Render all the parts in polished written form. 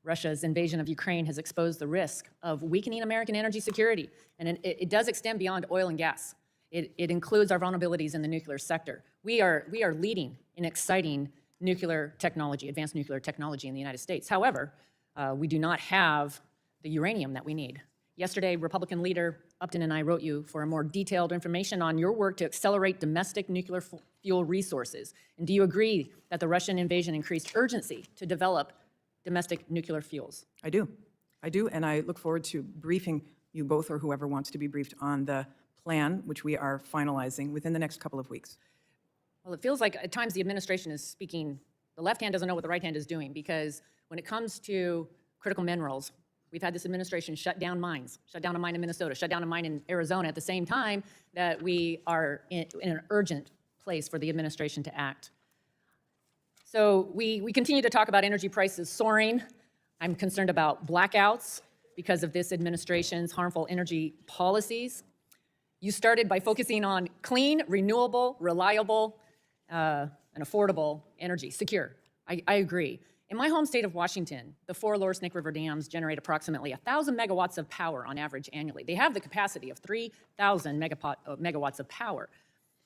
Russia's invasion of Ukraine has exposed the risk of weakening American energy security, and it does extend beyond oil and gas. It includes our vulnerabilities in the nuclear sector. We are leading in exciting nuclear technology, advanced nuclear technology in the United States. However, we do not have the uranium that we need. Yesterday, Republican leader Upton and I wrote you for a more detailed information on your work to accelerate domestic nuclear fuel resources. And do you agree that the Russian invasion increased urgency to develop domestic nuclear fuels? I do, and I look forward to briefing you both or whoever wants to be briefed on the plan, which we are finalizing within the next couple of weeks. Well, it feels like at times the administration is speaking, the left hand doesn't know what the right hand is doing, because when it comes to critical minerals, we've had this administration shut down mines, shut down a mine in Minnesota, shut down a mine in Arizona at the same time that we are in an urgent place for the administration to act. So we continue to talk about energy prices soaring. I'm concerned about blackouts because of this administration's harmful energy policies. You started by focusing on clean, renewable, reliable, and affordable energy, secure. I agree. In my home state of Washington, the 4 Lower Snake River dams generate approximately 1,000 megawatts of power on average annually. They have the capacity of 3,000 megawatts of power.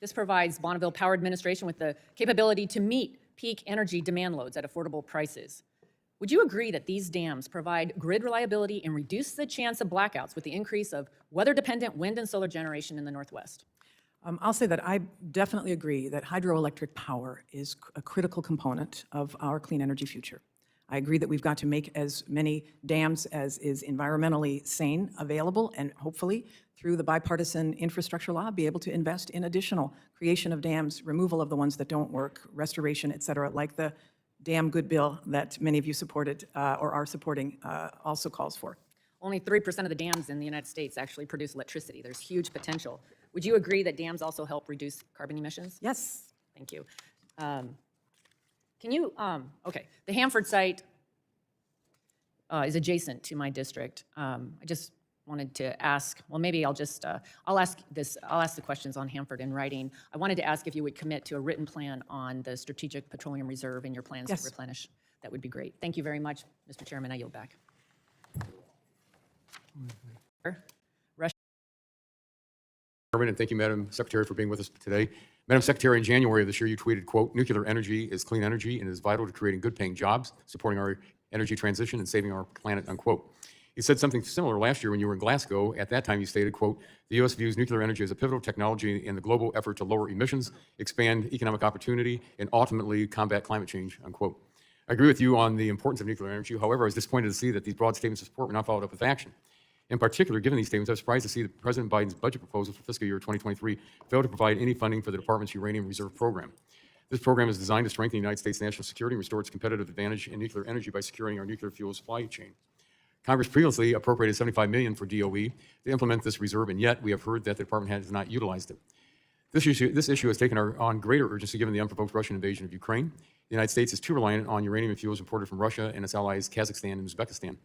This provides Bonneville Power Administration with the capability to meet peak energy demand loads at affordable prices. Would you agree that these dams provide grid reliability and reduce the chance of blackouts with the increase of weather-dependent wind and solar generation in the Northwest? I'll say that I definitely agree that hydroelectric power is a critical component of our clean energy future. I agree that we've got to make as many dams as is environmentally sane available, and hopefully through the bipartisan infrastructure law be able to invest in additional creation of dams, removal of the ones that don't work, restoration, et cetera, like the damn good bill that many of you supported or are supporting also calls for. Only 3% of the dams in the United States actually produce electricity. There's huge potential. Would you agree that dams also help reduce carbon emissions? Yes. Thank you. Okay, the Hanford site is adjacent to my district. I just wanted to ask, well, maybe I'll ask the questions on Hanford in writing. I wanted to ask if you would commit to a written plan on the Strategic Petroleum Reserve in your plans Yes. to replenish. That would be great. Thank you very much, Mr. Chairman. I yield back. And thank you, Madam Secretary, for being with us today. Madam Secretary, in January of this year, you tweeted, quote, "Nuclear energy is clean energy and is vital to creating good-paying jobs, supporting our energy transition, and saving our planet," unquote. You said something similar last year when you were in Glasgow. At that time, you stated, quote, "The U.S. views nuclear energy as a pivotal technology in the global effort to lower emissions, expand economic opportunity, and ultimately combat climate change," unquote. I agree with you on the importance of nuclear energy. However, I was disappointed to see that these broad statements of support were not followed up with action. In particular, given these statements, I was surprised to see that President Biden's budget proposal for fiscal year 2023 failed to provide any funding for the department's uranium reserve program. This program is designed to strengthen the United States' national security and restore its competitive advantage in nuclear energy by securing our nuclear fuel supply chain. Congress previously appropriated $75 million for DOE to implement this reserve, and yet we have heard that the department has not utilized it. This issue has taken on greater urgency given the unprovoked Russian invasion of Ukraine. The United States is too reliant on uranium fuels imported from Russia and its allies Kazakhstan and Uzbekistan.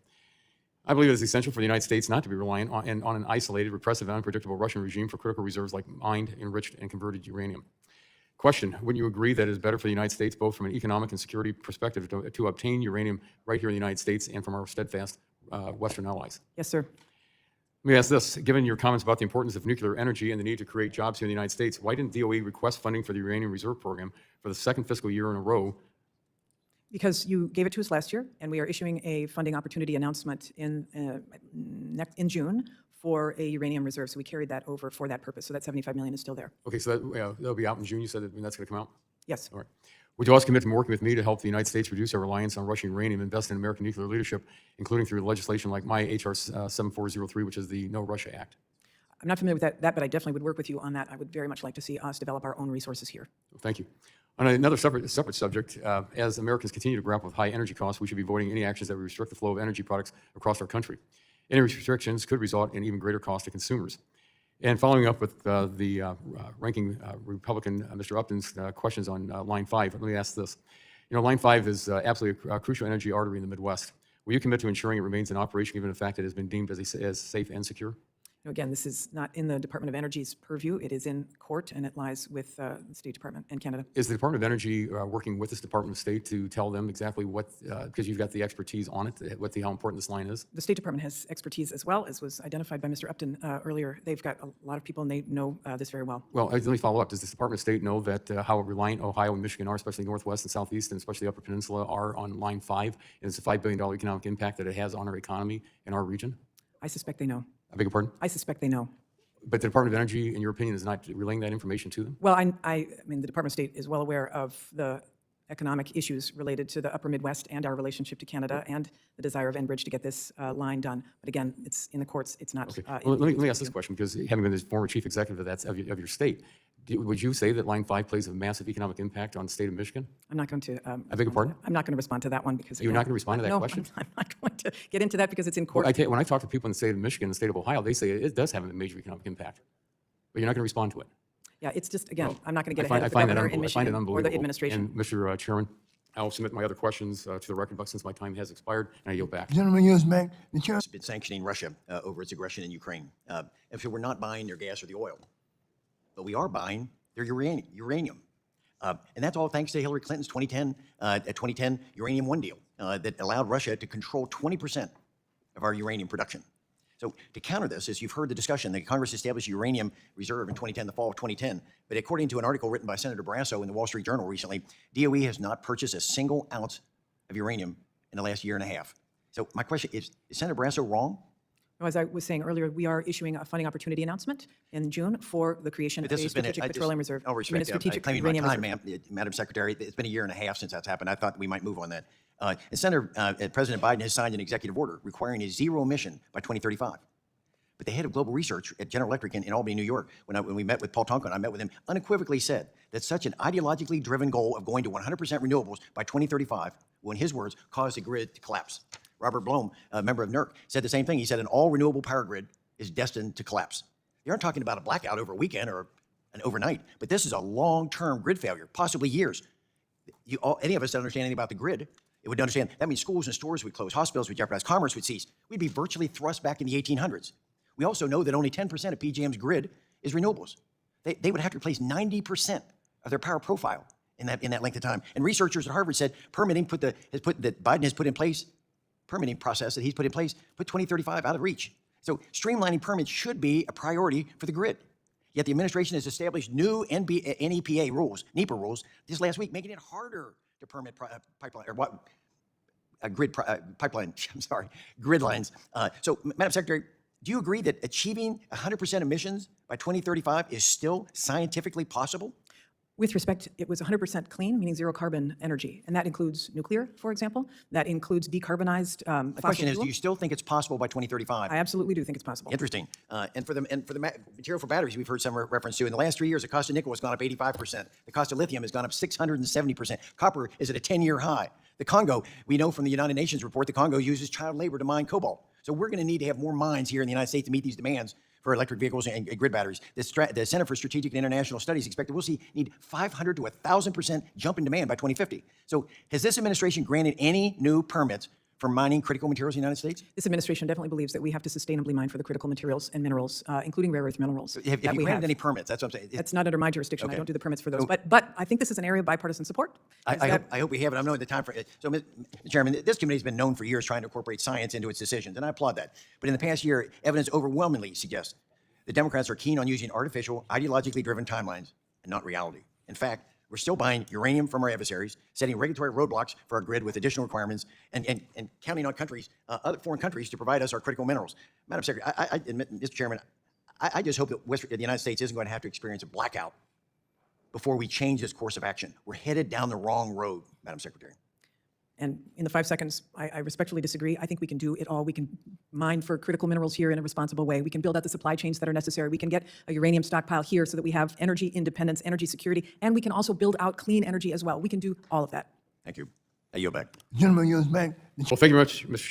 I believe it is essential for the United States not to be reliant on an isolated, repressive, and unpredictable Russian regime for critical reserves like mined, enriched, and converted uranium. Question, wouldn't you agree that it is better for the United States, both from an economic and security perspective, to obtain uranium right here in the United States and from our steadfast Western allies? Yes, sir. Let me ask this. Given your comments about the importance of nuclear energy and the need to create jobs here in the United States, why didn't DOE request funding for the Uranium Reserve Program for the second fiscal year in a row? Because you gave it to us last year, and we are issuing a funding opportunity announcement in June for a uranium reserve. So we carried that over for that purpose. So that $75 million is still there. Okay, so that'll be out in June. You said that's going to come out? Yes. All right. Would you also commit to working with me to help the United States reduce our reliance on Russian uranium, invest in American nuclear leadership, including through legislation like my HR 7403, which is the No Russia Act? I'm not familiar with that, but I definitely would work with you on that. I would very much like to see us develop our own resources here. Thank you. On another separate subject, as Americans continue to grapple with high energy costs, we should be avoiding any actions that would restrict the flow of energy products across our country. Any restrictions could result in even greater cost to consumers. And following up with the ranking Republican, Mr. Upton's questions on Line 5, let me ask this. You know, Line 5 is absolutely a crucial energy artery in the Midwest. Will you commit to ensuring it remains in operation given the fact that it has been deemed as safe and secure? Again, this is not in the Department of Energy's purview. It is in court, and it lies with the State Department and Canada. Is the Department of Energy working with this Department of State to tell them exactly what, because you've got the expertise on it, how important this line is? The State Department has expertise as well, as was identified by Mr. Upton earlier. They've got a lot of people, and they know this very well. Well, let me follow up. Does the Department of State know that how reliant Ohio and Michigan are, especially Northwest and Southeast, and especially the Upper Peninsula, are on Line 5, and it's a $5 billion economic impact that it has on our economy in our region? I suspect they know. I beg your pardon? I suspect they know. But the Department of Energy, in your opinion, is not relaying that information to them? Well, I mean, the Department of State is well aware of the economic issues related to the Upper Midwest and our relationship to Canada and the desire of Enbridge to get this line done. But again, it's in the courts. It's not. Well, let me ask this question, because having been the former chief executive of your state, would you say that Line 5 plays a massive economic impact on the state of Michigan? I'm not going to. I beg your pardon? I'm not going to respond to that one because You're not going to respond to that no, question? I'm not going to get into that because it's in court. Well, when I talk to people in the state of Michigan and the state of Ohio, they say it does have a major economic impact, but you're not going to respond to it. Yeah, it's just, again, I'm not going to get I ahead of the find that governor in I find it Michigan or unbelievable. the administration. And Mr. Chairman, I'll submit my other questions to the record, but since my time has expired, and I yield back. Gentleman yields back. The chair. Been sanctioning Russia over its aggression in Ukraine. And so we're not buying their gas or the oil, but we are buying their uranium. And that's all thanks to Hillary Clinton's 2010 Uranium One deal that allowed Russia to control 20% of our uranium production. So to counter this, as you've heard the discussion, the Congress established a uranium reserve in 2010, the fall of 2010. But according to an article written by Senator Barrasso in the Wall Street Journal recently, DOE has not purchased a single ounce of uranium in the last year and a half. So my question is Senator Barrasso wrong? No, as I was saying earlier, we are issuing a funding opportunity announcement in June for the creation of a strategic petroleum reserve. I'll I mean, a respect that. strategic Claiming my uranium time, reserve. Madam Secretary. It's been a year and a half since that's happened. I thought we might move on that. And President Biden has signed an executive order requiring a zero emission by 2035. But the head of global research at General Electric in Albany, New York, when we met with Paul Tonkin, I met with him, unequivocally said that such an ideologically driven goal of going to 100% renewables by 2035 will, in his words, cause the grid to collapse. Robert Blom, a member of NERC, said the same thing. He said an all-renewable power grid is destined to collapse. They aren't talking about a blackout over a weekend or an overnight, but this is a long-term grid failure, possibly years. Any of us that understand anything about the grid, it would understand that means schools and stores would close, hospitals would jeopardize, commerce would cease. We'd be virtually thrust back in the 1800s. We also know that only 10% of PJM's grid is renewables. They would have to replace 90% of their power profile in that length of time. And researchers at Harvard said Biden has put in place permitting process that he's put in place, put 2035 out of reach. So streamlining permits should be a priority for the grid. Yet the administration has established new NEPA rules, NEPA rules, this last week, making it harder to permit grid lines. So, Madam Secretary, do you agree that achieving 100% emissions by 2035 is still scientifically possible? With respect, it was 100% clean, meaning zero carbon energy. And that includes nuclear, for example. That includes decarbonized fossil The question is, fuel. do you still think it's possible by 2035? I absolutely do think it's possible. Interesting. And for the material for batteries, we've heard some reference to. In the last 3 years, the cost of nickel has gone up 85%. The cost of lithium has gone up 670%. Copper is at a 10-year high. The Congo, we know from the United Nations report, the Congo uses child labor to mine cobalt. So we're going to need to have more mines here in the United States to meet these demands for electric vehicles and grid batteries. The Center for Strategic and International Studies expect that we'll need 500 to 1,000% jump in demand by 2050. So has this administration granted any new permits for mining critical materials in the United States? This administration definitely believes that we have to sustainably mine for the critical materials and minerals, including rare earth minerals. Have you granted any permits? That's what I'm saying. That's not under my jurisdiction. Okay. I don't do the permits for those. But I think this is an area of bipartisan support. I hope we have it. I'm knowing the time for it. So, Mr. Chairman, this committee has been known for years trying to incorporate science into its decisions, and I applaud that. But in the past year, evidence overwhelmingly suggests the Democrats are keen on using artificial, ideologically driven timelines and not reality. In fact, we're still buying uranium from our adversaries, setting regulatory roadblocks for our grid with additional requirements, and counting on countries, other foreign countries, to provide us our critical minerals. Madam Secretary, I admit, Mr. Chairman, I just hope that the United States isn't going to have to experience a blackout before we change this course of action. We're headed down the wrong road, Madam Secretary. And in the 5 seconds, I respectfully disagree. I think we can do it all. We can mine for critical minerals here in a responsible way. We can build out the supply chains that are necessary. We can get a uranium stockpile here so that we have energy independence, energy security, and we can also build out clean energy as well. We can do all of that. Thank you. I yield back. Gentleman yields back. Well, thank you very much, Mr.